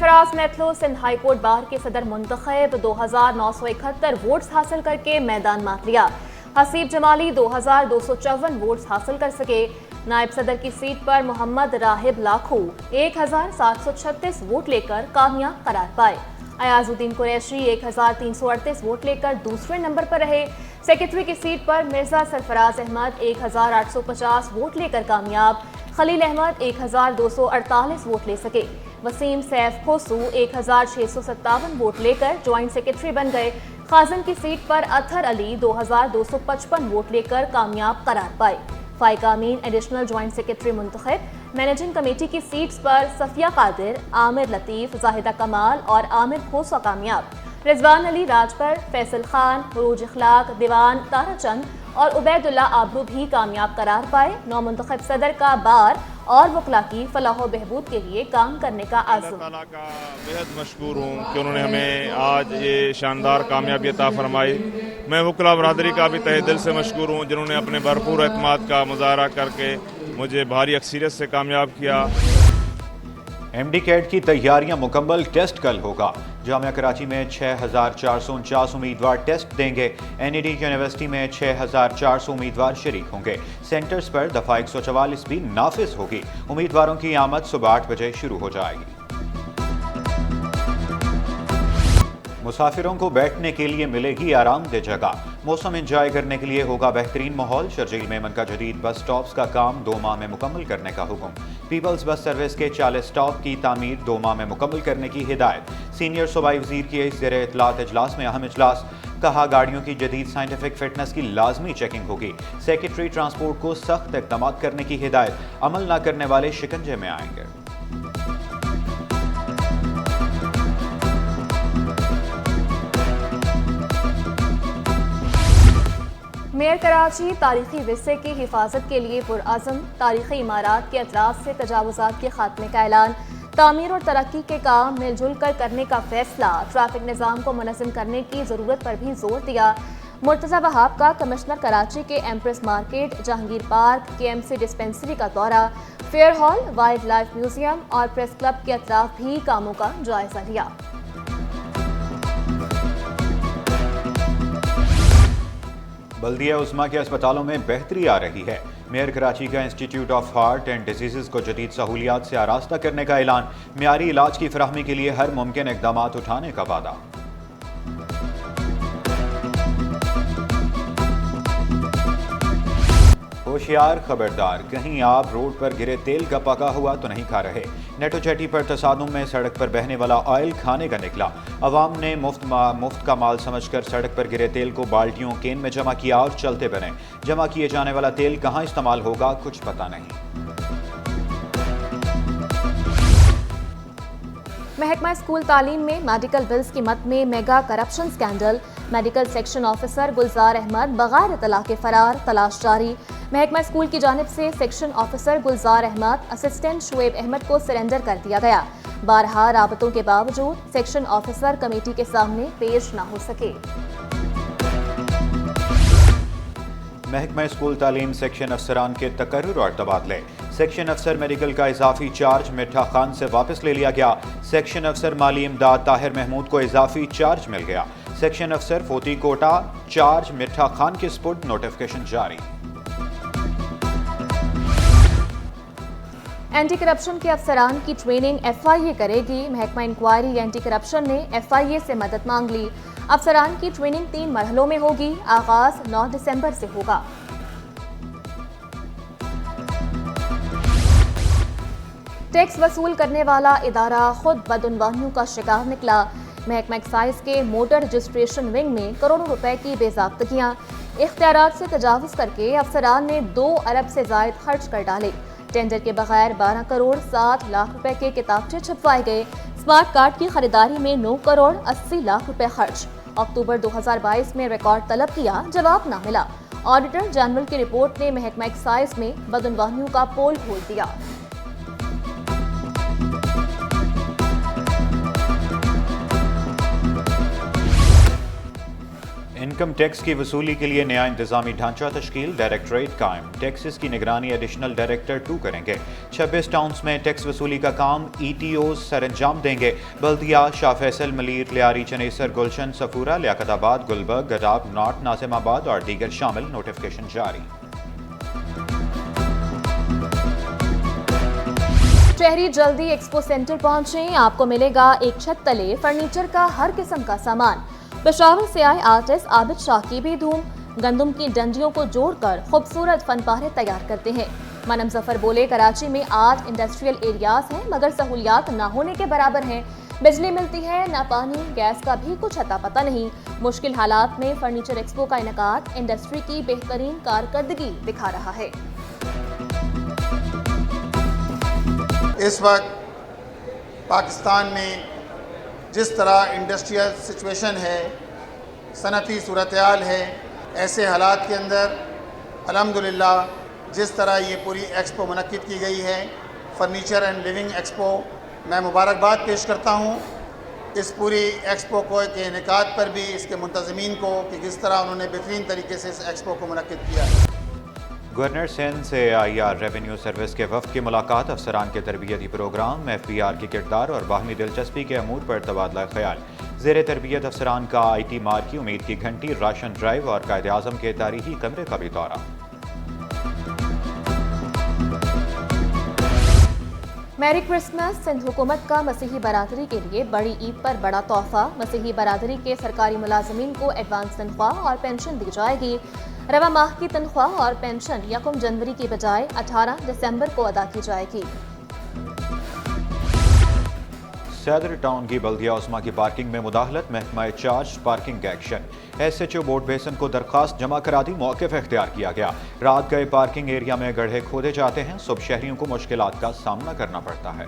Sarfaraz नेतलो Sindh high court bar के सदर मुंतखब 2971 वोट्स हासिल करके मैदान मार लिया। हसीब जमाली 2254 वोट्स हासिल कर सके। नायब सदर की सीट पर मोहम्मद राहिब लाखू 1736 वोट लेकर कामयाब करार पाए। अयाजुद्दीन कुरैशी 1338 वोट लेकर दूसरे नंबर पर रहे। सेक्रेटरी की सीट पर मिर्जा सरफराज अहमद 1850 वोट लेकर कामयाब। खलील अहमद 1248 वोट ले सके। वसीम सैफ खोसू 1657 वोट लेकर ज्वाइंट सेक्रेटरी बन गए। खाजन की सीट पर अतहर अली 2255 वोट लेकर कामयाब करार पाए। Faiqa Amin additional joint secretary मुंतखब। मैनेजिंग कमेटी की सीट्स पर सफिया कादिर, आमिर लतीफ, जाहिदा कमाल और आमिर खोसा कामयाब। रिजवान अली राजपर, फैसल खान, हुरूज इखलाक, दीवान ताराचंद और उबैदुल्ला आबरू भी कामयाब करार पाए। नौमुंतखब सदर का बार और वकला की फलाह व बहबूद के लिए काम करने का आज़म। अल्लाह ताला का बेहद मशकूर हूँ कि उन्होंने हमें आज ये शानदार कामयाबी अता फरमाई। मैं वकला बरादरी का भी तहे दिल से मशकूर हूँ जिन्होंने अपने भरपूर एतमाद का मुजाहरा करके मुझे भारी अक्सरियत से कामयाब किया। MD कैट की तैयारियां मुकम्मल, टेस्ट कल होगा। जामिया कराची में 6449 उम्मीदवार टेस्ट देंगे। NED यूनिवर्सिटी में 6400 उम्मीदवार शरीक होंगे। सेंटर्स पर दफा 144 भी नाफिज होगी। उम्मीदवारों की आमद सुबह 8 बजे शुरू हो जाएगी। मुसाफिरों को बैठने के लिए मिलेगी आरामदेह जगह। मौसम एंजॉय करने के लिए होगा बेहतरीन माहौल। शर्जील मेमन का जदीद बस स्टॉप्स का काम 2 माह में मुकम्मल करने का हुक्म। पीपल्स बस सर्विस के 40 स्टॉप की तामीर 2 माह में मुकम्मल करने की हिदायत। सीनियर सूबाई वज़ीर की ज़ेरे इत्तलात इजलास में अहम इजलास। कहा गाड़ियों की जदीद साइंटिफिक फिटनेस की लाजमी चेकिंग होगी। सेक्रेटरी ट्रांसपोर्ट को सख्त इक़दाम करने की हिदायत। अमल न करने वाले शिकंजे में आएंगे। मेयर कराची तारीखी विरसे की हिफाजत के लिए पुरअज़म। तारीखी इमारत के अतराफ से तजावुज़ात के खात्मे का ऐलान। तामीर और तरक्की के काम मिलजुल कर करने का फैसला। ट्रैफिक निज़ाम को मुनज़्ज़म करने की ज़रूरत पर भी जोर दिया। मुर्तज़ा वहाब का कमिश्नर कराची के empress market, Jahangir park, KMC dispensary का दौरा। Fair hall, wild life museum और प्रेस क्लब के अतराफ भी कामों का जायजा लिया। बल्दिया उस्मा के अस्पतालों में बेहतरी आ रही है। मेयर कराची का institute of heart and disease को जदीद सहूलियात से आरास्ता करने का ऐलान। मियारी इलाज की फराहमी के लिए हर मुमकिन इक़दाम उठाने का वादा। होशियार, खबरदार, कहीं आप रोड पर गिरे तेल का पका हुआ तो नहीं खा रहे। नेटो चैटी पर तसादुम में सड़क पर बहने वाला ऑयल खाने का निकला। अवाम ने मुफ्त का माल समझकर सड़क पर गिरे तेल को बाल्टियों केन में जमा किया और चलते बने। जमा किए जाने वाला तेल कहाँ इस्तेमाल होगा कुछ पता नहीं। महकमा स्कूल तालीम में मेडिकल बिल्स की मद में mega corruption scandal. Medical section officer Gulzar Ahmed बगैर इत्तला के फरार, तलाश जारी। महकमा स्कूल की जानिब से section officer Gulzar Ahmad assistant Shoaib Ahmad को सरेंडर कर दिया गया। बारहा राबतों के बावजूद सेक्शन ऑफिसर कमेटी के सामने पेश न हो सके। महकमा स्कूल तालीम सेक्शन अफसरान के तकर्रुर और तबादले। सेक्शन अफसर मेडिकल का इजाफी चार्ज मिठा खान से वापस ले लिया गया। सेक्शन अफसर माली इमदाद ताहिर महमूद को इजाफी चार्ज मिल गया। सेक्शन अफसर फोती कोटा चार्ज मिठा खान के स्पुर्द नोटिफिकेशन जारी। एंटी करप्शन के अफसरान की ट्रेनिंग FIA करेगी। महकमा इंक्वायरी एंटी करप्शन ने FIA से मदद मांग ली। अफसरान की ट्रेनिंग 3 मरहलों में होगी। आगाज 9 दिसंबर से होगा। टैक्स वसूल करने वाला इदारा खुद बदउनवानियों का शिकार निकला। महकमा एक्साइज के मोटर रजिस्ट्रेशन विंग में करोड़ों रुपए की बेज़ाब्तगियां। इख्तियारात से तजावुज करके अफसरान ने 2 अरब से जायद खर्च कर डाले। टेंडर के बगैर 12 करोड़ 7 लाख रुपए के किताबचे छपवाए गए। स्मार्ट कार्ड की खरीदारी में 9 करोड़ 80 लाख रुपए खर्च। अक्टूबर 2022 में रिकॉर्ड तलब किया, जवाब न मिला। ऑडिटर जनरल की रिपोर्ट ने महकमा एक्साइज में बदउनवानियों का पोल खोल दिया। इनकम टैक्स की वसूली के लिए नया इंतजामी ढांचा तश्कील, डायरेक्टरेट कायम, टैक्सेस की निगरानी एडिशनल डायरेक्टर 2 करेंगे। 26 टाउन्स में टैक्स वसूली का काम ETOs सरअंजाम देंगे। बल्दिया, शाह फैसल, मलीर, लियारी, चनेसर, गुलशन, सफूरा, लियाकताबाद, गुलबर्ग, गदाब, नॉर्थ, नाजिमाबाद और दीगर शामिल। नोटिफिकेशन जारी। शहरी जल्दी एक्सपो सेंटर पहुंचे, आपको मिलेगा एक छत तले फर्नीचर का हर किस्म का सामान। पेशावर से आए आर्टिस्ट आबिद शाह की भी धूम, गंदम की डंडियों को जोड़कर खूबसूरत फनपारे तैयार करते हैं। मनम जफर बोले, कराची में 8 इंडस्ट्रियल एरियाज हैं मगर सहूलियात ना होने के बराबर हैं। बिजली मिलती है ना पानी, गैस का भी कुछ अता पता नहीं। मुश्किल हालात में फर्नीचर एक्सपो का इनेकाद इंडस्ट्री की बेहतरीन कारकर्दगी दिखा रहा है। इस वक्त पाकिस्तान में जिस तरह इंडस्ट्रियल सिचुएशन है, सनती सूरत-ए-हाल है, ऐसे हालात के अंदर अल्हम्दुलिल्लाह जिस तरह ये पूरी एक्सपो मुनक्किद की गई है, फर्नीचर एंड लिविंग एक्सपो, मैं मुबारकबाद पेश करता हूँ इस पूरी एक्सपो को के इनेकाद पर भी, इसके मुंतज़मीन को कि किस तरह उन्होंने बेहतरीन तरीके से इस एक्सपो को मुनक्किद किया है। गवर्नर सिंध से AIR रेवेन्यू सर्विस के वफ़द की मुलाकात, अफसरान के तरबियती प्रोग्राम, FBR की किरदार और बाहमी दिलचस्पी के अमूर पर तबादला ख्याल। ज़ेर तरबियत अफसरान का IT मार्ग की उम्मीद की घंटी, राशन ड्राइव और कायदे आज़म के तारीखी कमरे का भी दौरा। मैरी क्रिसमस, सिंध हुकूमत का मसीही बरादरी के लिए बड़ी ईद पर बड़ा तोहफा। मसीही बरादरी के सरकारी मुलाजमीन को एडवांस तनख्वाह और पेंशन दी जाएगी। रवा माह की तनख्वाह और पेंशन 1 जनवरी की बजाय 18 दिसंबर को अदा की जाएगी। सदर टाउन की बल्दिया उस्मा की पार्किंग में मुदाखलत, महकमा चार्ज पार्किंग का एक्शन। SHO बोर्ड बेसन को दरखास्त जमा करा दी, मौक़िफ़ इख्तियार किया गया। रात गए पार्किंग एरिया में गड्ढे खोदे जाते हैं, सुबह शहरियों को मुश्किलात का सामना करना पड़ता है।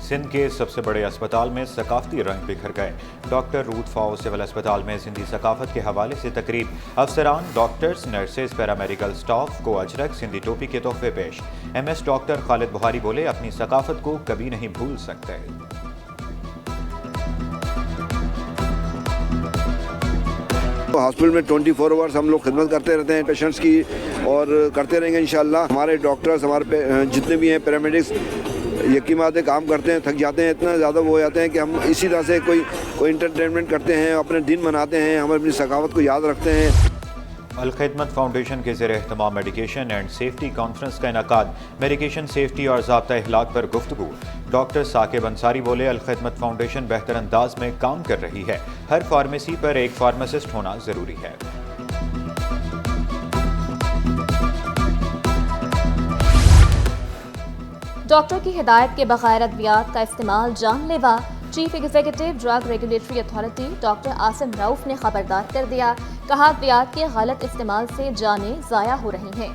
सिंध के सबसे बड़े अस्पताल में सकाफती रंग बिखर गए। डॉक्टर रूथ फाओ सिविल अस्पताल में सिंधी सकाफत के हवाले से तकरीब, अफसरान, डॉक्टर्स, नर्सेज, पैरामेडिकल स्टाफ को अजरक सिंधी टोपी के तोहफे पेश। MS डॉक्टर खालिद बुहारी बोले, अपनी सकाफत को कभी नहीं भूल सकते। हॉस्पिटल में 24 आवर्स हम लोग खिदमत करते रहते हैं पेशेंट्स की और करते रहेंगे इंशाल्लाह। हमारे डॉक्टर्स, हमारे जितने भी हैं पैरामेडिक्स, यकीन आते काम करते हैं, थक जाते हैं, इतना ज़्यादा वो हो जाते हैं कि हम इसी तरह से कोई इंटरटेनमेंट करते हैं, अपने दिन मनाते हैं, हम अपनी सकाफत को याद रखते हैं। अल खिदमत फाउंडेशन के ज़ेर एहतमाम मेडिकेशन एंड सेफ्टी कॉन्फ्रेंस का इनेकाद, मेडिकेशन सेफ्टी और ज़ाब्ता इखलाक पर गुफ्तगू। डॉक्टर साकिब अंसारी बोले, अल खिदमत फाउंडेशन बेहतर अंदाज में काम कर रही है, हर फार्मेसी पर एक फार्मासिस्ट होना ज़रूरी है। डॉक्टर की हिदायत के बगैर अद्वियात का इस्तेमाल जानलेवा, chief executive drug regulatory authority doctor Asim Rauf ने खबरदार कर दिया। कहा, अद्वियात के गलत इस्तेमाल से जानें ज़ाया हो रही हैं।